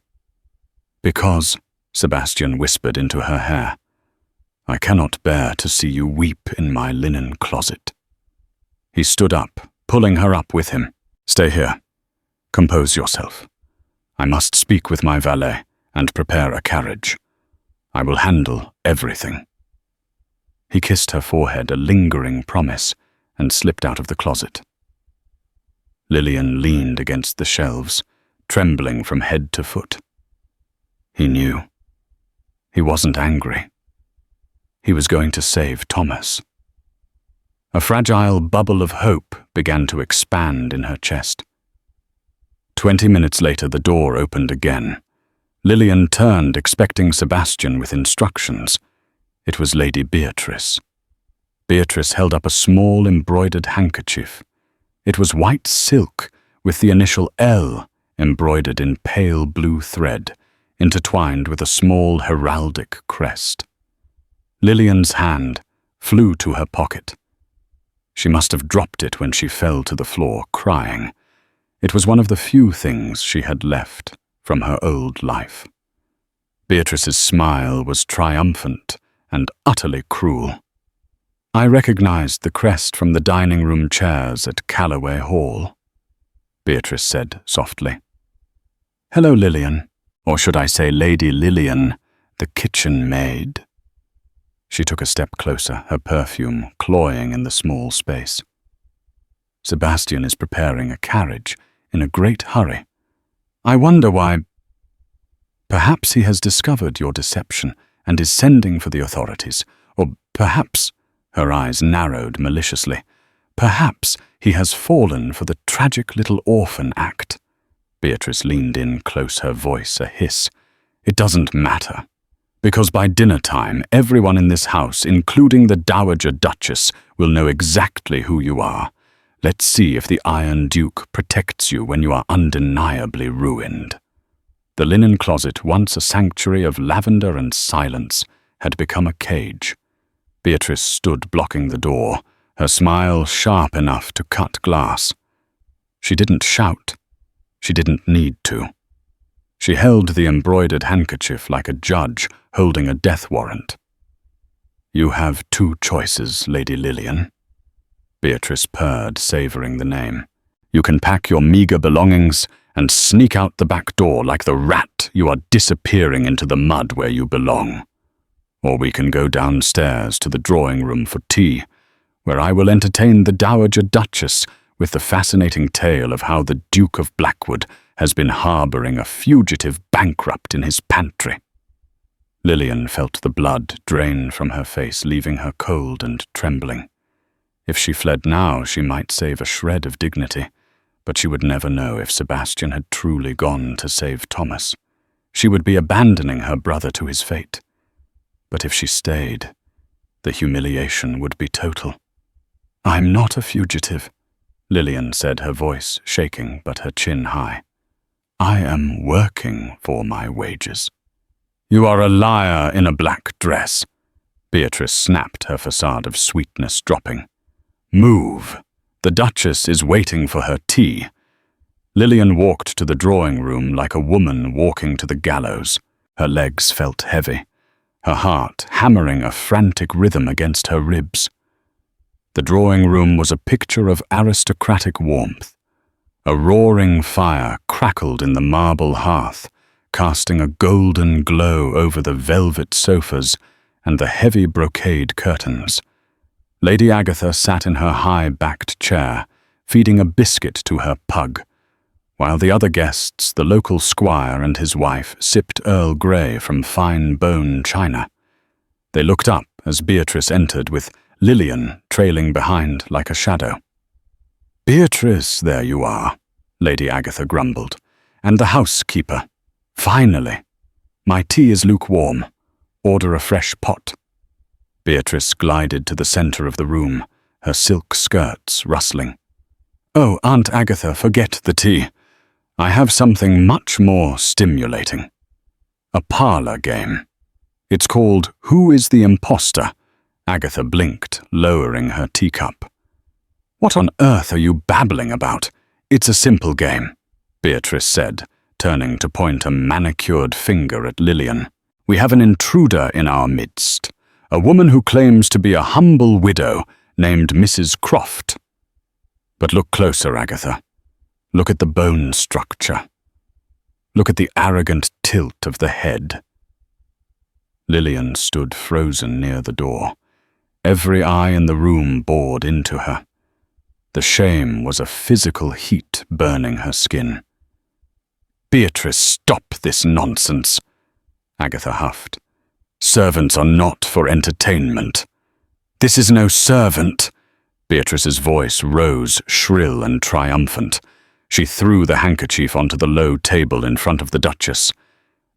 Because, Sebastian whispered into her hair. "I cannot bear to see you weep in my linen closet." He stood up, pulling her up with him. "Stay here. Compose yourself. I must speak with my valet and prepare a carriage. I will handle everything." He kissed her forehead, a lingering promise, and slipped out of the closet. Lillian leaned against the shelves, trembling from head to foot. He knew. He wasn't angry. He was going to save Thomas. A fragile bubble of hope began to expand in her chest. 20 minutes later, the door opened again. Lillian turned, expecting Sebastian with instructions. It was Lady Beatrice. Beatrice held up a small embroidered handkerchief. It was white silk with the initial L embroidered in pale blue thread, intertwined with a small heraldic crest. Lillian's hand flew to her pocket. She must have dropped it when she fell to the floor, crying. It was one of the few things she had left from her old life. Beatrice's smile was triumphant and utterly cruel. "I recognized the crest from the dining room chairs at Calloway Hall," Beatrice said softly. "Hello, Lillian, or should I say Lady Lillian, the kitchen maid." She took a step closer, her perfume cloying in the small space. "Sebastian is preparing a carriage in a great hurry. I wonder why. Perhaps he has discovered your deception and is sending for the authorities, or perhaps," her eyes narrowed maliciously, "perhaps he has fallen for the tragic little orphan act." Beatrice leaned in close, her voice a hiss. "It doesn't matter. Because by dinner time, everyone in this house, including the Dowager Duchess, will know exactly who you are. Let's see if the Iron Duke protects you when you are undeniably ruined." The linen closet, once a sanctuary of lavender and silence, had become a cage. Beatrice stood blocking the door, her smile sharp enough to cut glass. She didn't shout. She didn't need to. She held the embroidered handkerchief like a judge holding a death warrant. "You have two choices, Lady Lillian." Beatrice purred, savoring the name. "You can pack your meager belongings and sneak out the back door like the rat you are disappearing into the mud where you belong. Or we can go downstairs to the drawing room for tea, where I will entertain the Dowager Duchess with the fascinating tale of how the Duke of Blackwood has been harboring a fugitive bankrupt in his pantry." Lillian felt the blood drain from her face, leaving her cold and trembling. If she fled now, she might save a shred of dignity, but she would never know if Sebastian had truly gone to save Thomas. She would be abandoning her brother to his fate. But if she stayed, the humiliation would be total. "I'm not a fugitive," Lillian said, her voice shaking but her chin high. "I am working for my wages." "You are a liar in a black dress," Beatrice snapped, her facade of sweetness dropping. "Move. The Duchess is waiting for her tea." Lillian walked to the drawing room like a woman walking to the gallows. Her legs felt heavy, her heart hammering a frantic rhythm against her ribs. The drawing room was a picture of aristocratic warmth. A roaring fire crackled in the marble hearth, casting a golden glow over the velvet sofas and the heavy brocade curtains. Lady Agatha sat in her high-backed chair, feeding a biscuit to her pug, while the other guests, the local squire and his wife, sipped Earl Grey from fine bone china. They looked up as Beatrice entered, with Lillian trailing behind like a shadow. "Beatrice, there you are," Lady Agatha grumbled, "and the housekeeper. Finally. My tea is lukewarm. Order a fresh pot." Beatrice glided to the center of the room, her silk skirts rustling. "Oh, Aunt Agatha, forget the tea. I have something much more stimulating. A parlor game. It's called Who is the Imposter?" Agatha blinked, lowering her teacup. "What on earth are you babbling about? It's a simple game," Beatrice said, turning to point a manicured finger at Lillian. We have an intruder in our midst, a woman who claims to be a humble widow named Mrs. Croft. But look closer, Agatha. Look at the bone structure. Look at the arrogant tilt of the head. Lillian stood frozen near the door. Every eye in the room bored into her. The shame was a physical heat burning her skin. "Beatrice, stop this nonsense," Agatha huffed. "Servants are not for entertainment." "This is no servant." Beatrice's voice rose, shrill and triumphant. She threw the handkerchief onto the low table in front of the Duchess.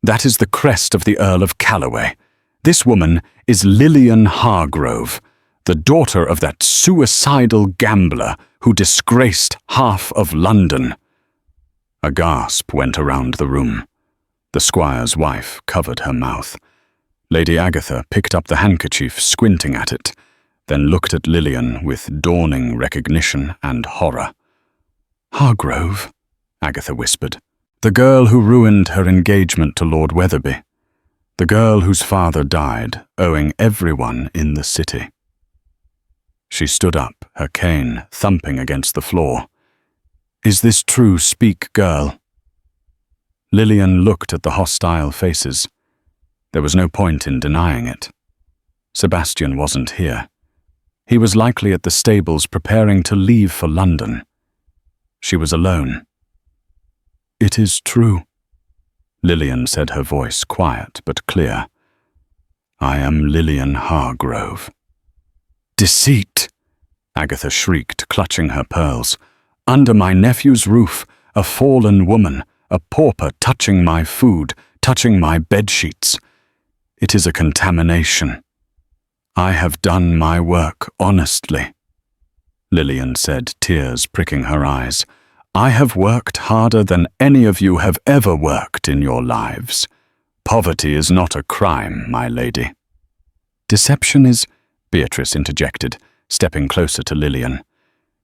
"That is the crest of the Earl of Calloway. This woman is Lillian Hargrove, the daughter of that suicidal gambler who disgraced half of London." A gasp went around the room. The squire's wife covered her mouth. Lady Agatha picked up the handkerchief, squinting at it, then looked at Lillian with dawning recognition and horror. "Hargrove," Agatha whispered. "The girl who ruined her engagement to Lord Weatherby. The girl whose father died, owing everyone in the city." She stood up, her cane thumping against the floor. "Is this true? Speak, girl." Lillian looked at the hostile faces. There was no point in denying it. Sebastian wasn't here. He was likely at the stables preparing to leave for London. She was alone. "It is true," Lillian said, her voice quiet but clear. "I am Lillian Hargrove." "Deceit!" Agatha shrieked, clutching her pearls. "Under my nephew's roof, a fallen woman, a pauper touching my food, touching my bedsheets. It is a contamination. I have done my work honestly," Lillian said, tears pricking her eyes. "I have worked harder than any of you have ever worked in your lives. Poverty is not a crime, my lady." "Deception is," Beatrice interjected, stepping closer to Lillian.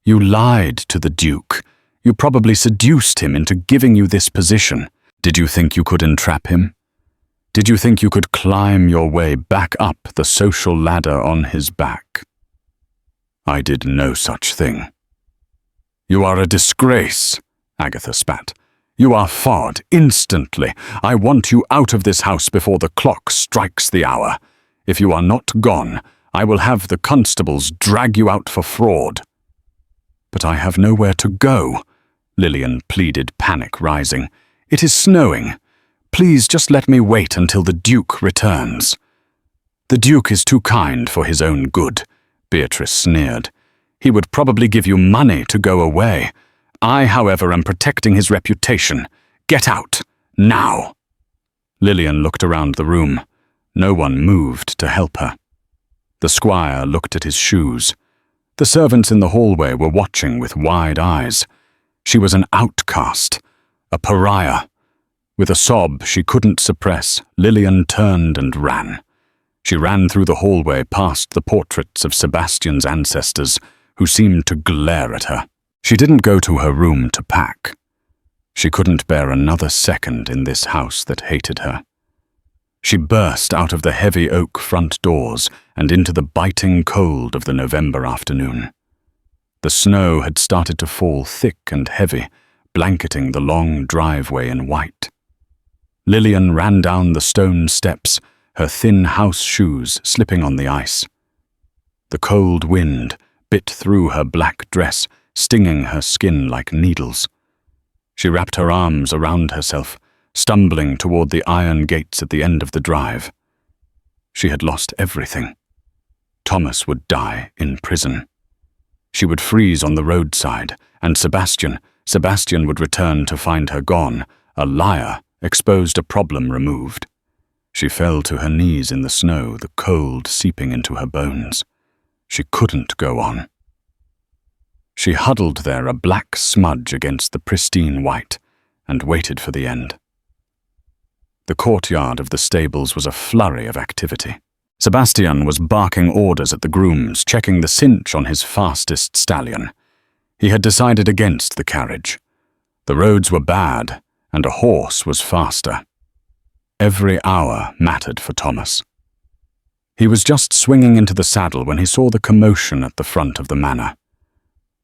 "You lied to the Duke. You probably seduced him into giving you this position. Did you think you could entrap him? Did you think you could climb your way back up the social ladder on his back?" "I did no such thing." "You are a disgrace," Agatha spat. "You are fired instantly. I want you out of this house before the clock strikes the hour. If you are not gone, I will have the constables drag you out for fraud." "But I have nowhere to go," Lillian pleaded, panic rising. "It is snowing. Please just let me wait until the Duke returns." "The Duke is too kind for his own good," Beatrice sneered. "He would probably give you money to go away. I, however, am protecting his reputation. Get out, now." Lillian looked around the room. No one moved to help her. The squire looked at his shoes. The servants in the hallway were watching with wide eyes. She was an outcast, a pariah. With a sob she couldn't suppress, Lillian turned and ran. She ran through the hallway past the portraits of Sebastian's ancestors, who seemed to glare at her. She didn't go to her room to pack. She couldn't bear another second in this house that hated her. She burst out of the heavy oak front doors and into the biting cold of the November afternoon. The snow had started to fall thick and heavy, blanketing the long driveway in white. Lillian ran down the stone steps, her thin house shoes slipping on the ice. The cold wind bit through her black dress, stinging her skin like needles. She wrapped her arms around herself, stumbling toward the iron gates at the end of the drive. She had lost everything. Thomas would die in prison. She would freeze on the roadside, and Sebastian would return to find her gone, a liar, exposed, a problem removed. She fell to her knees in the snow, the cold seeping into her bones. She couldn't go on. She huddled there, a black smudge against the pristine white, and waited for the end. The courtyard of the stables was a flurry of activity. Sebastian was barking orders at the grooms, checking the cinch on his fastest stallion. He had decided against the carriage. The roads were bad, and a horse was faster. Every hour mattered for Thomas. He was just swinging into the saddle when he saw the commotion at the front of the manor.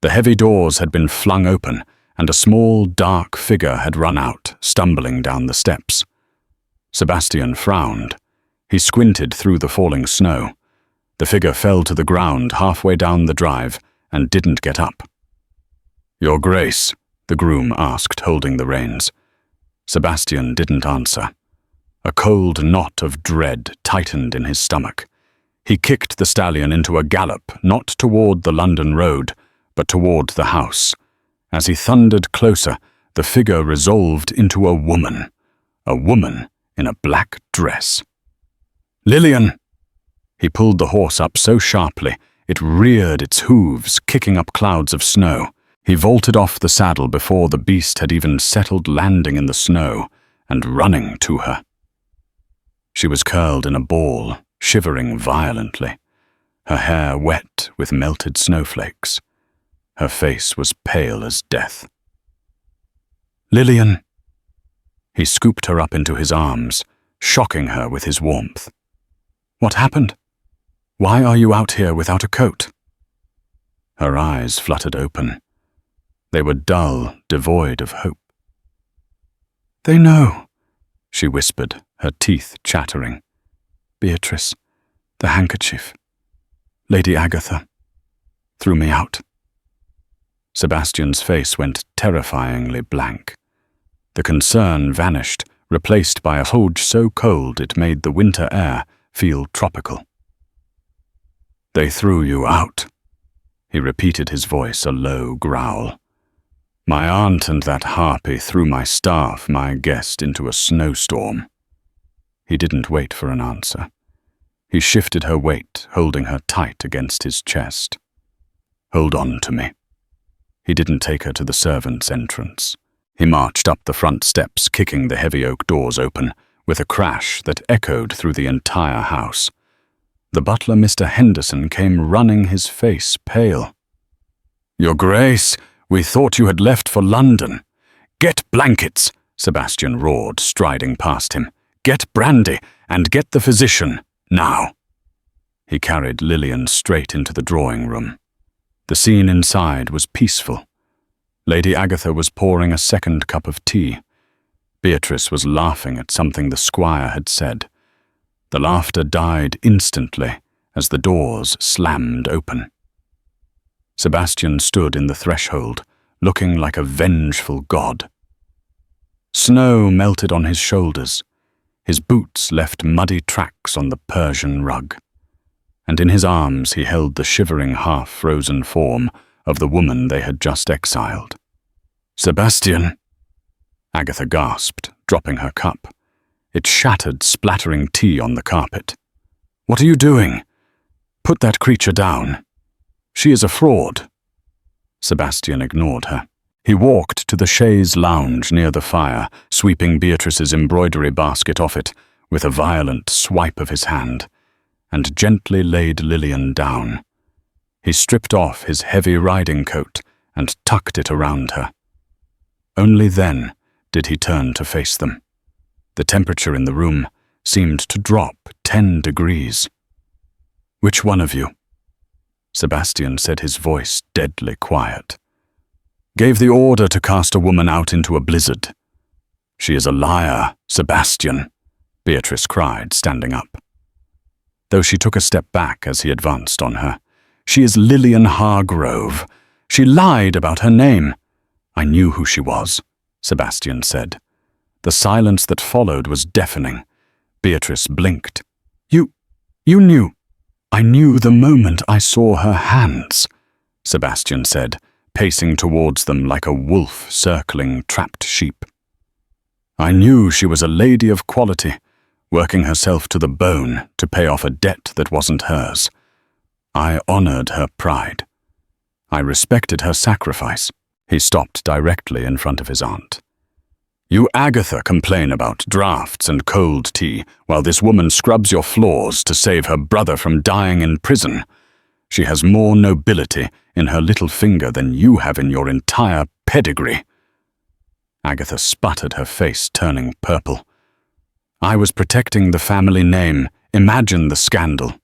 The heavy doors had been flung open, and a small, dark figure had run out, stumbling down the steps. Sebastian frowned. He squinted through the falling snow. The figure fell to the ground halfway down the drive and didn't get up. "Your Grace," the groom asked, holding the reins. Sebastian didn't answer. A cold knot of dread tightened in his stomach. He kicked the stallion into a gallop, not toward the London road, but toward the house. As he thundered closer, the figure resolved into a woman in a black dress. "Lillian!" He pulled the horse up so sharply, it reared its hooves, kicking up clouds of snow. He vaulted off the saddle before the beast had even settled, landing in the snow and running to her. She was curled in a ball, shivering violently, her hair wet with melted snowflakes. Her face was pale as death. "Lillian!" He scooped her up into his arms, shocking her with his warmth. "What happened? Why are you out here without a coat?" Her eyes fluttered open. They were dull, devoid of hope. "They know," she whispered, her teeth chattering. "Beatrice, the handkerchief, Lady Agatha, threw me out." Sebastian's face went terrifyingly blank. The concern vanished, replaced by a hold so cold it made the winter air feel tropical. "They threw you out," he repeated, his voice a low growl. "My aunt and that harpy threw my staff, my guest, into a snowstorm." He didn't wait for an answer. He shifted her weight, holding her tight against his chest. "Hold on to me." He didn't take her to the servants' entrance. He marched up the front steps, kicking the heavy oak doors open, with a crash that echoed through the entire house. The butler, Mr. Henderson, came running, his face pale. "Your Grace, we thought you had left for London." "Get blankets," Sebastian roared, striding past him. "Get brandy, and get the physician, now." He carried Lillian straight into the drawing room. The scene inside was peaceful. Lady Agatha was pouring a second cup of tea. Beatrice was laughing at something the squire had said. The laughter died instantly as the doors slammed open. Sebastian stood in the threshold, looking like a vengeful god. Snow melted on his shoulders. His boots left muddy tracks on the Persian rug. And in his arms he held the shivering, half-frozen form of the woman they had just exiled. "Sebastian!" Agatha gasped, dropping her cup. It shattered, splattering tea on the carpet. "What are you doing? Put that creature down. She is a fraud." Sebastian ignored her. He walked to the chaise lounge near the fire, sweeping Beatrice's embroidery basket off it with a violent swipe of his hand, and gently laid Lillian down. He stripped off his heavy riding coat and tucked it around her. Only then did he turn to face them. The temperature in the room seemed to drop 10 degrees. "Which one of you?" Sebastian said, his voice deadly quiet. "Gave the order to cast a woman out into a blizzard." "She is a liar, Sebastian," Beatrice cried, standing up. Though she took a step back as he advanced on her. "She is Lillian Hargrove. She lied about her name." "I knew who she was," Sebastian said. The silence that followed was deafening. Beatrice blinked. You knew." "I knew the moment I saw her hands," Sebastian said, pacing towards them like a wolf circling trapped sheep. "I knew she was a lady of quality, working herself to the bone to pay off a debt that wasn't hers. I honored her pride. I respected her sacrifice." He stopped directly in front of his aunt. "You Agatha complain about drafts and cold tea, while this woman scrubs your floors to save her brother from dying in prison. She has more nobility in her little finger than you have in your entire pedigree." Agatha sputtered, her face turning purple. I was protecting the family name. Imagine the scandal."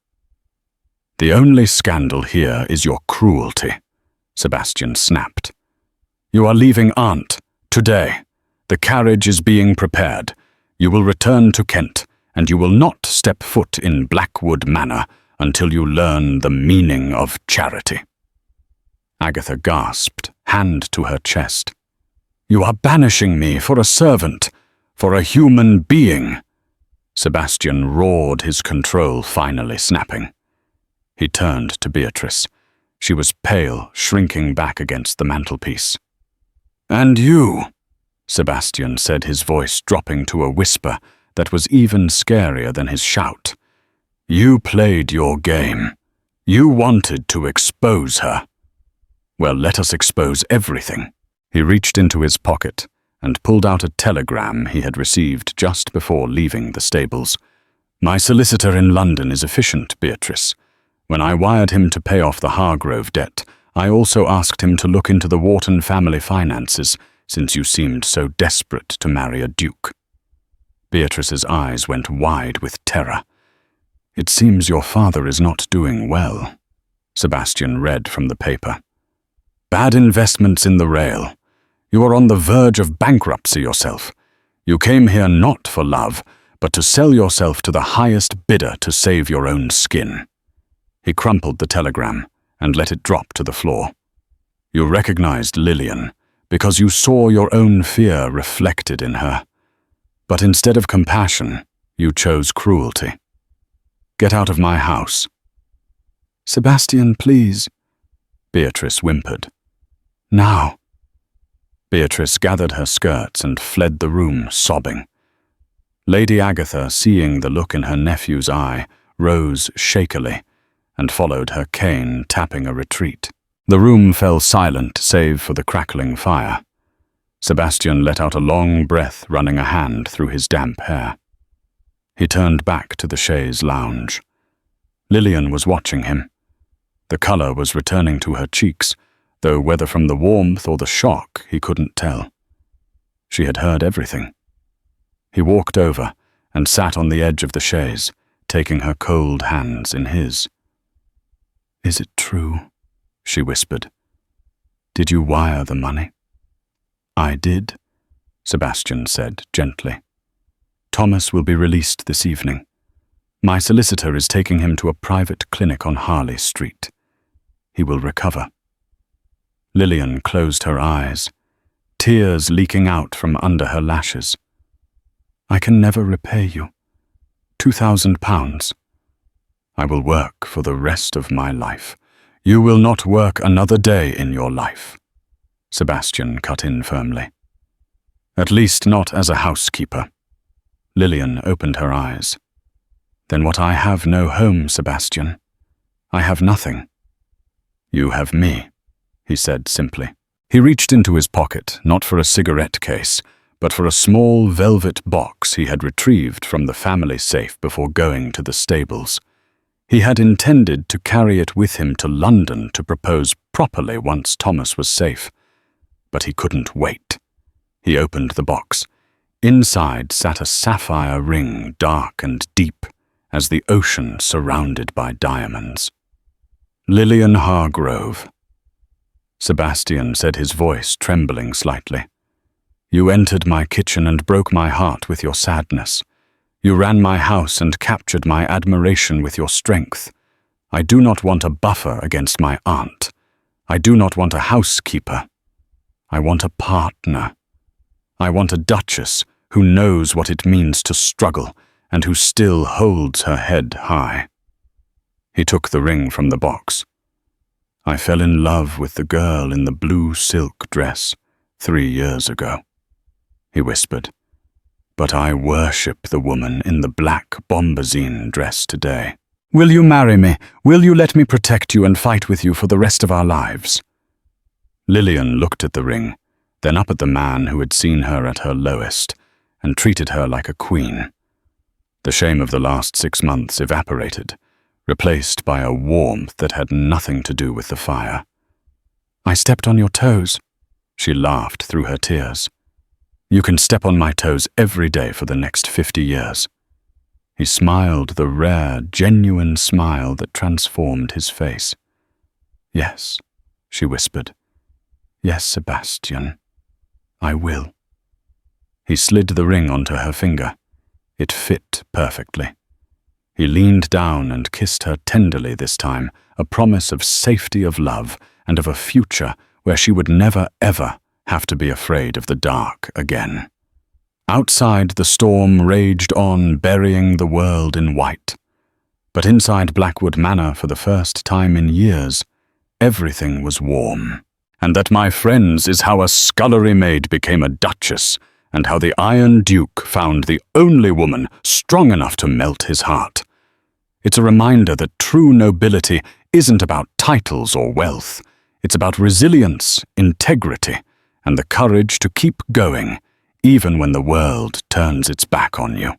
"The only scandal here is your cruelty," Sebastian snapped. "You are leaving Aunt today. The carriage is being prepared. You will return to Kent, and you will not step foot in Blackwood Manor until you learn the meaning of charity." Agatha gasped, hand to her chest. "You are banishing me for a servant, for a human being." Sebastian roared, his control finally snapping. He turned to Beatrice. She was pale, shrinking back against the mantelpiece. "And you," Sebastian said, his voice dropping to a whisper that was even scarier than his shout. "You played your game. You wanted to expose her. Well, let us expose everything." He reached into his pocket and pulled out a telegram he had received just before leaving the stables. "My solicitor in London is efficient, Beatrice. When I wired him to pay off the Hargrove debt, I also asked him to look into the Wharton family finances, since you seemed so desperate to marry a duke." Beatrice's eyes went wide with terror. "It seems your father is not doing well," Sebastian read from the paper. "Bad investments in the rail. You are on the verge of bankruptcy yourself. You came here not for love, but to sell yourself to the highest bidder to save your own skin." He crumpled the telegram and let it drop to the floor. "You recognized Lillian because you saw your own fear reflected in her. But instead of compassion, you chose cruelty. Get out of my house." "Sebastian, please," Beatrice whimpered. "Now." Beatrice gathered her skirts and fled the room, sobbing. Lady Agatha, seeing the look in her nephew's eye, rose shakily and followed her cane, tapping a retreat. The room fell silent save for the crackling fire. Sebastian let out a long breath, running a hand through his damp hair. He turned back to the chaise lounge. Lillian was watching him. The colour was returning to her cheeks, though whether from the warmth or the shock he couldn't tell. She had heard everything. He walked over and sat on the edge of the chaise, taking her cold hands in his. "Is it true?" she whispered. "Did you wire the money?" "I did," Sebastian said gently. "Thomas will be released this evening. My solicitor is taking him to a private clinic on Harley Street. He will recover." Lillian closed her eyes, tears leaking out from under her lashes. "I can never repay you. £2,000. I will work for the rest of my life." "You will not work another day in your life," Sebastian cut in firmly. "At least not as a housekeeper." Lillian opened her eyes. "Then what I have no home, Sebastian. I have nothing." "You have me," he said simply. He reached into his pocket, not for a cigarette case, but for a small velvet box he had retrieved from the family safe before going to the stables. He had intended to carry it with him to London to propose properly once Thomas was safe. But he couldn't wait. He opened the box. Inside sat a sapphire ring, dark and deep, as the ocean surrounded by diamonds. "Lillian Hargrove," Sebastian said, his voice trembling slightly. "You entered my kitchen and broke my heart with your sadness. You ran my house and captured my admiration with your strength. I do not want a buffer against my aunt. I do not want a housekeeper. I want a partner. I want a duchess who knows what it means to struggle and who still holds her head high." He took the ring from the box. "I fell in love with the girl in the blue silk dress 3 years ago," he whispered. "But I worship the woman in the black bombazine dress today. Will you marry me? Will you let me protect you and fight with you for the rest of our lives?" Lillian looked at the ring, then up at the man who had seen her at her lowest and treated her like a queen. The shame of the last 6 months evaporated, replaced by a warmth that had nothing to do with the fire. "I stepped on your toes," she laughed through her tears. You can step on my toes every day for the next 50 years. He smiled the rare, genuine smile that transformed his face. Yes, she whispered. Yes, Sebastian, I will. He slid the ring onto her finger. It fit perfectly. He leaned down and kissed her tenderly this time, a promise of safety, of love, and of a future where she would never, ever have to be afraid of the dark again. Outside, the storm raged on, burying the world in white. But inside Blackwood Manor, for the first time in years, everything was warm. And that, my friends, is how a scullery maid became a duchess, and how the Iron Duke found the only woman strong enough to melt his heart. It's a reminder that true nobility isn't about titles or wealth. It's about resilience, integrity, and the courage to keep going, even when the world turns its back on you.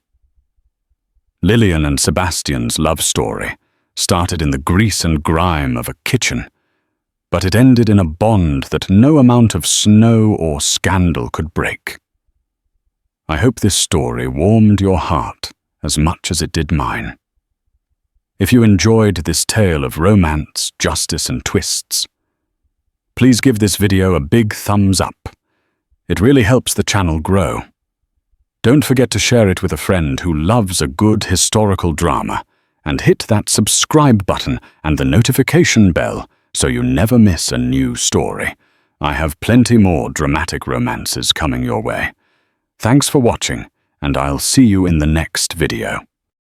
Lillian and Sebastian's love story started in the grease and grime of a kitchen, but it ended in a bond that no amount of snow or scandal could break. I hope this story warmed your heart as much as it did mine. If you enjoyed this tale of romance, justice, and twists, please give this video a big thumbs up. It really helps the channel grow. Don't forget to share it with a friend who loves a good historical drama, and hit that subscribe button and the notification bell so you never miss a new story. I have plenty more dramatic romances coming your way. Thanks for watching, and I'll see you in the next video.